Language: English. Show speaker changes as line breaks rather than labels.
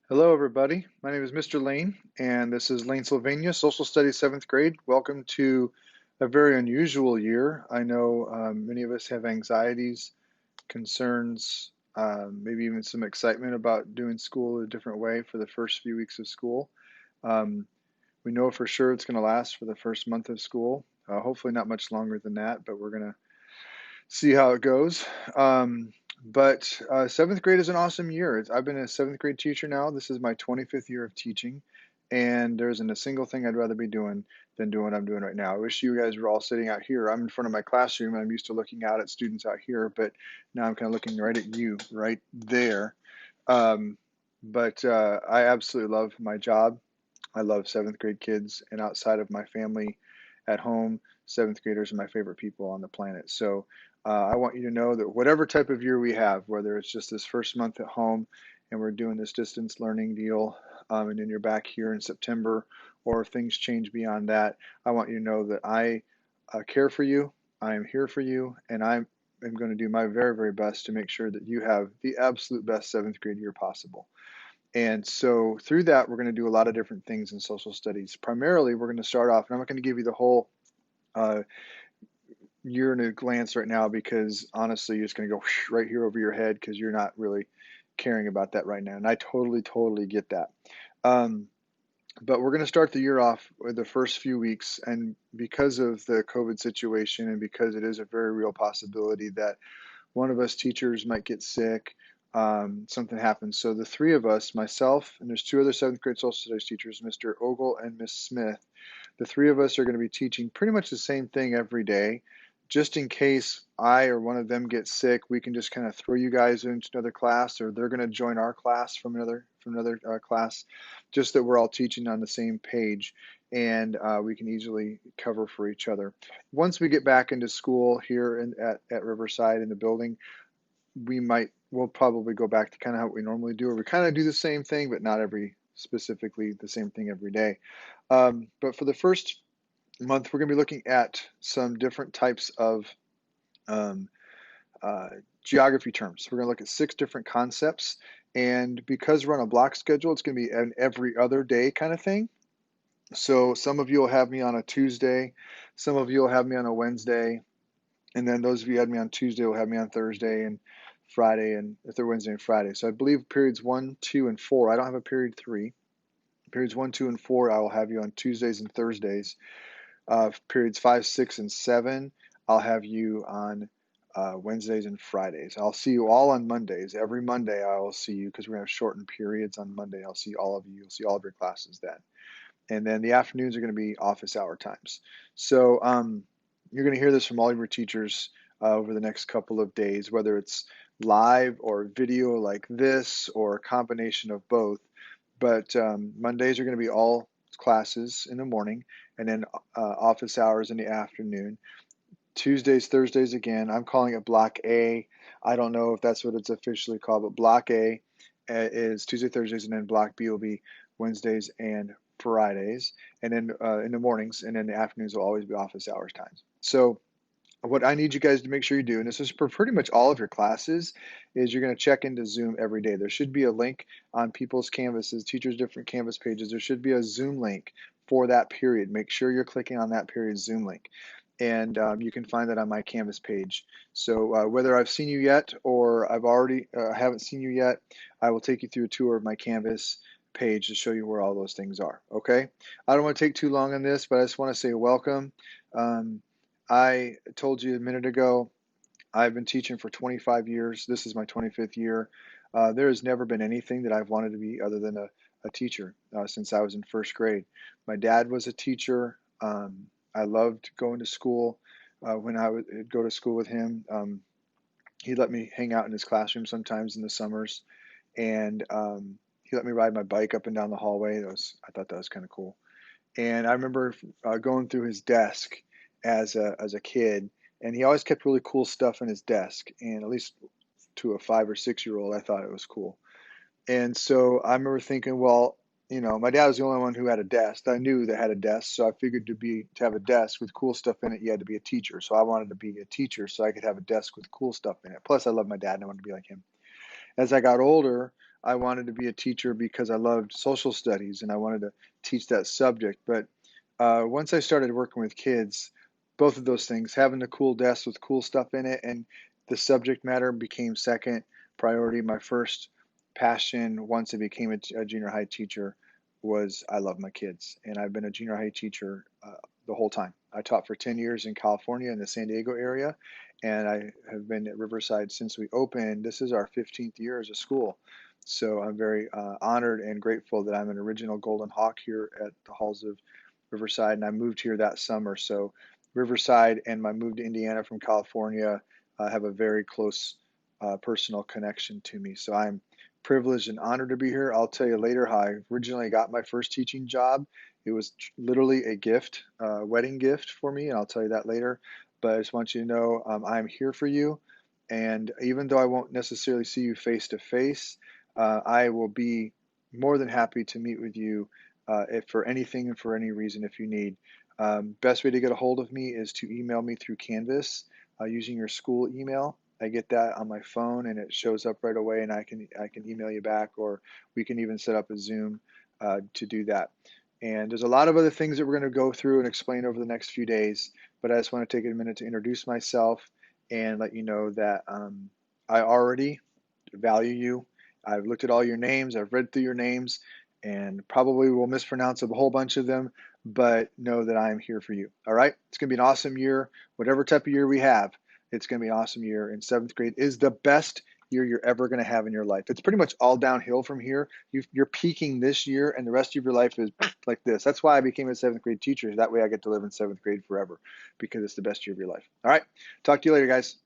Hello, everybody. My name is Mr. Lane, and this is Lanesylvania, Social Studies 7th grade. Welcome to a very unusual year. I know many of us have anxieties, concerns, maybe even some excitement about doing school a different way for the first few weeks of school. Um, we know for sure it's going to last for the first month of school, hopefully not much longer than that, but we're going to see how it goes. But seventh grade is an awesome year. I've been a seventh grade teacher now. This is my 25th year of teaching, and there isn't a single thing I'd rather be doing than doing what I'm doing right now. I wish you guys were all sitting out here. I'm in front of my classroom, and I'm used to looking out at students out here, but now I'm kind of looking right at you right there. Um, but I absolutely love my job. I love seventh grade kids, and outside of my family at home, seventh graders are my favorite people on the planet. So I want you to know that whatever type of year we have, whether it's just this first month at home and we're doing this distance learning deal, and then you're back here in September, or if things change beyond that, I want you to know that I care for you, I am here for you, and I am going to do my very, very best to make sure that you have the absolute best seventh grade year possible. And so through that, we're going to do a lot of different things in social studies. Primarily, we're going to start off, and I'm not going to give you the whole uh, year in a glance right now because honestly, you're just going to go right here over your head because you're not really caring about that right now. And I totally, totally get that. Um, but we're going to start the year off with the first few weeks. And because of the COVID situation and because it is a very real possibility that one of us teachers might get sick, something happens. So the three of us, myself, and there's two other seventh grade social studies teachers, Mr. Ogle and Miss Smith, the three of us are going to be teaching pretty much the same thing every day. Just in case I or one of them gets sick, we can just kind of throw you guys into another class, or they're going to join our class from another class, just that we're all teaching on the same page, and we can easily cover for each other. Once we get back into school here at Riverside in the building, we'll probably go back to kind of how we normally do, or we kind of do the same thing, but not every specifically the same thing every day. But for the first month, we're going to be looking at some different types of um, uh, geography terms. We're going to look at 6 different concepts. And because we're on a block schedule, it's going to be an every other day kind of thing. So some of you will have me on a Tuesday, some of you will have me on a Wednesday, and then those of you who had me on Tuesday will have me on Thursday and Friday, and if they're Wednesday and Friday. So I believe periods 1, 2, and 4. I don't have a period 3. Periods 1, 2, and 4, I will have you on Tuesdays and Thursdays. Periods 5, 6, and 7, I'll have you on Wednesdays and Fridays. I'll see you all on Mondays. Every Monday, I will see you because we're going to have shortened periods on Monday. I'll see all of you. You'll see all of your classes then. And then the afternoons are going to be office hour times. So you're going to hear this from all of your teachers over the next couple of days, whether it's live or video like this or a combination of both. But Mondays are going to be all classes in the morning, and then office hours in the afternoon. Tuesdays, Thursdays again. I'm calling it Block A. I don't know if that's what it's officially called, but Block A is Tuesday, Thursdays, and then Block B will be Wednesdays and Fridays, and then in the mornings, and then the afternoons will always be office hours times. So what I need you guys to make sure you do, and this is for pretty much all of your classes, is you're going to check into Zoom every day. There should be a link on people's canvases, teachers' different Canvas pages. There should be a Zoom link for that period. Make sure you're clicking on that period Zoom link. And you can find that on my Canvas page. So whether I've seen you yet or I've already haven't seen you yet, I will take you through a tour of my Canvas page to show you where all those things are. Okay? I don't want to take too long on this, but I just want to say welcome. Um, I told you a minute ago, I've been teaching for 25 years. This is my 25th year. There has never been anything that I've wanted to be other than a teacher since I was in first grade. My dad was a teacher. I loved going to school. When I would go to school with him, he let me hang out in his classroom sometimes in the summers, and he let me ride my bike up and down the hallway. I thought that was kind of cool. And I remember going through his desk as a kid, and he always kept really cool stuff in his desk. And at least to a 5 or 6 year old, I thought it was cool. And so I remember thinking, well, my dad was the only one who had a desk that I knew that had a desk. So I figured to have a desk with cool stuff in it, you had to be a teacher. So I wanted to be a teacher so I could have a desk with cool stuff in it. Plus, I love my dad and I wanted to be like him. As I got older, I wanted to be a teacher because I loved social studies and I wanted to teach that subject. But once I started working with kids, both of those things, having the cool desk with cool stuff in it and the subject matter became second priority. My first passion once I became a junior high teacher was I love my kids. And I've been a junior high teacher the whole time. I taught for 10 years in California in the San Diego area, and I have been at Riverside since we opened. This is our 15th year as a school. So I'm very honored and grateful that I'm an original Golden Hawk here at the halls of Riverside, and I moved here that summer. So Riverside and my move to Indiana from California have a very close personal connection to me. So I'm privileged and honored to be here. I'll tell you later how I originally got my first teaching job. It was literally a gift, a wedding gift for me, and I'll tell you that later. But I just want you to know I'm here for you. And even though I won't necessarily see you face to face, I will be more than happy to meet with you if for anything and for any reason if you need. Best way to get a hold of me is to email me through Canvas using your school email. I get that on my phone and it shows up right away, and I can email you back, or we can even set up a Zoom to do that. And there's a lot of other things that we're going to go through and explain over the next few days, but I just want to take a minute to introduce myself and let you know that I already value you. I've looked at all your names, I've read through your names, and probably will mispronounce a whole bunch of them, but know that I am here for you. All right? It's going to be an awesome year. Whatever type of year we have, it's going to be an awesome year. And seventh grade is the best year you're ever going to have in your life. It's pretty much all downhill from here. You're peaking this year, and the rest of your life is like this. That's why I became a seventh grade teacher. That way I get to live in seventh grade forever because it's the best year of your life. All right? Talk to you later, guys.